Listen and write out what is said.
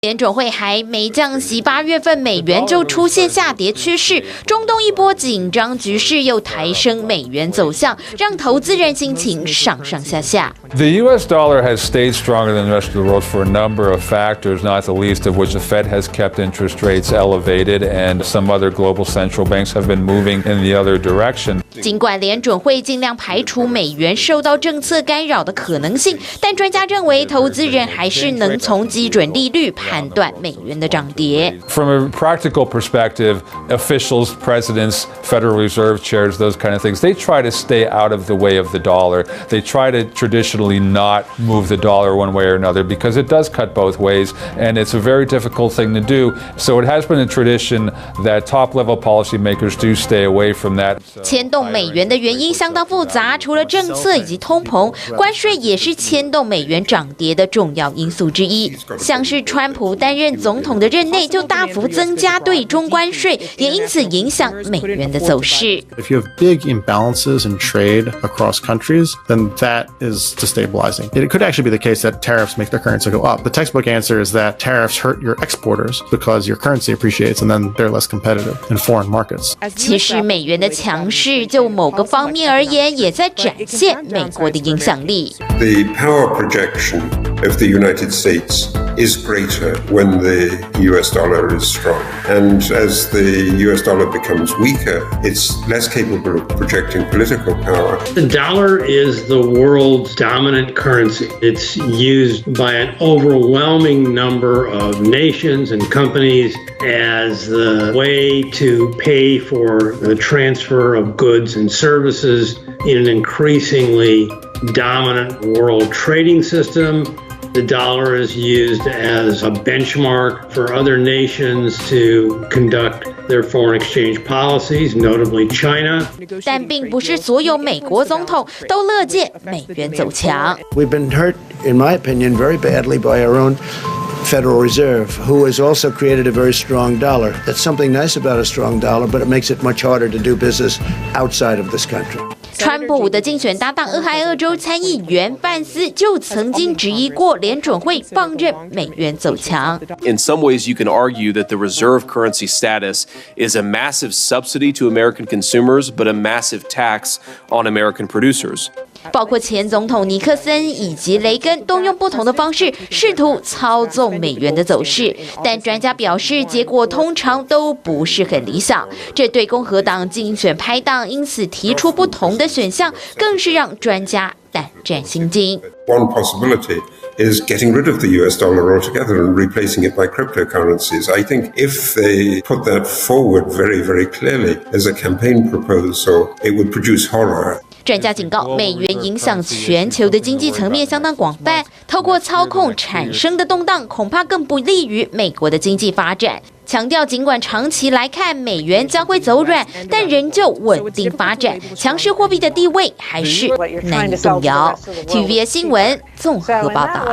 联准会还没降息，8月份美元就出现下跌趋势，中东一波紧张局势又抬升美元走向，让投资人心情上上下下。The U.S. dollar has stayed stronger than the rest of the world for a number of factors, not the least of which the Fed has kept interest rates elevated, and some other global central banks have been moving in the other direction. 尽管联准会尽量排除美元受到政策干扰的可能性，但专家认为，投资人还是能从基准利率判断美元的涨跌。From a practical perspective, officials, presidents, Federal Reserve chairs, those kind of things, they try to stay out of the way of the dollar. They try to traditionally not move the dollar one way or another because it does cut both ways, and it's a very difficult thing to do. So it has been a tradition that top-level policymakers do stay away from that. 牵动美元的原因相当复杂，除了政策以及通膨，关税也是牵动美元涨跌的重要因素之一。像是川普担任总统的任内就大幅增加对中关税，也因此影响美元的走势。If you have big imbalances in trade across countries, then that is destabilizing. It could actually be the case that tariffs make their currency go up. The textbook answer is that tariffs hurt your exporters because your currency appreciates and then they're less competitive in foreign markets. 其实美元的强势就某个方面而言，也在展现美国的影响力。The power projection of the United States is greater when the US dollar is strong. And as the US dollar becomes weaker, it's less capable of projecting political power. The dollar is the world's dominant currency. It's used by an overwhelming number of nations and companies as the way to pay for the transfer of goods and services in an increasingly dominant world trading system. The dollar is used as a benchmark for other nations to conduct their foreign exchange policies, notably China. 但并不是所有美国总统都乐见美元走强。 We've been hurt, in my opinion, very badly by our own Federal Reserve, who has also created a very strong dollar. That's something nice about a strong dollar, but it makes it much harder to do business outside of this country. 川普的竞选搭档俄亥俄州参议员范斯就曾经质疑过联准会放任美元走强。 In some ways, you can argue that the reserve currency status is a massive subsidy to American consumers, but a massive tax on American producers. 包括前总统尼克森以及雷根都用不同的方式试图操纵美元的走势，但专家表示结果通常都不是很理想。这对共和党竞选拍档因此提出不同的选项，更是让专家胆战心惊。 One possibility is getting rid of the US dollar altogether and replacing it by cryptocurrencies. I think if they put that forward very, very clearly as a campaign proposal, it would produce horror. 专家警告，美元影响全球的经济层面相当广泛，透过操控产生的动荡，恐怕更不利于美国的经济发展。强调，尽管长期来看美元将会走软，但仍旧稳定发展，强势货币的地位还是难以动摇。TVBS 新闻综合报道。